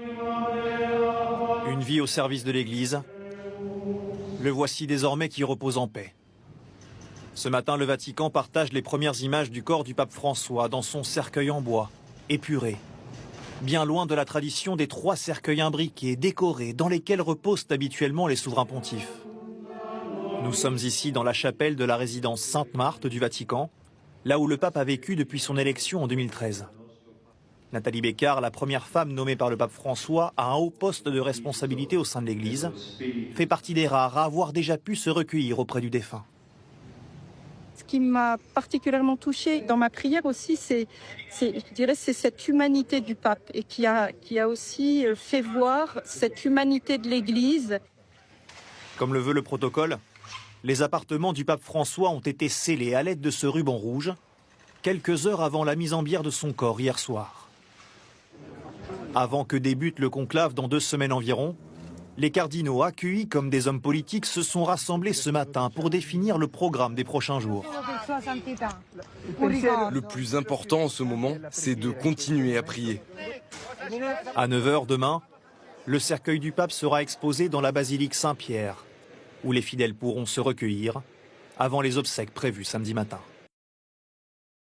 Une vie au service de l'Église, le voici désormais qui repose en paix. Ce matin, le Vatican partage les premières images du corps du pape François dans son cercueil en bois, épuré. Bien loin de la tradition des 3 cercueils imbriqués, décorés, dans lesquels reposent habituellement les souverains pontifes. Nous sommes ici dans la chapelle de la résidence Sainte-Marthe du Vatican, là où le pape a vécu depuis son élection en 2013. Nathalie Bécard, la première femme nommée par le pape François à un haut poste de responsabilité au sein de l'Église, fait partie des rares à avoir déjà pu se recueillir auprès du défunt. Ce qui m'a particulièrement touchée dans ma prière aussi, c'est cette humanité du pape et qui a aussi fait voir cette humanité de l'Église. Comme le veut le protocole, les appartements du pape François ont été scellés à l'aide de ce ruban rouge, quelques heures avant la mise en bière de son corps hier soir. Avant que débute le conclave dans 2 semaines environ, les cardinaux accueillis comme des hommes politiques se sont rassemblés ce matin pour définir le programme des prochains jours. Le plus important en ce moment, c'est de continuer à prier. À 9 h demain, le cercueil du pape sera exposé dans la basilique Saint-Pierre, où les fidèles pourront se recueillir avant les obsèques prévues samedi matin.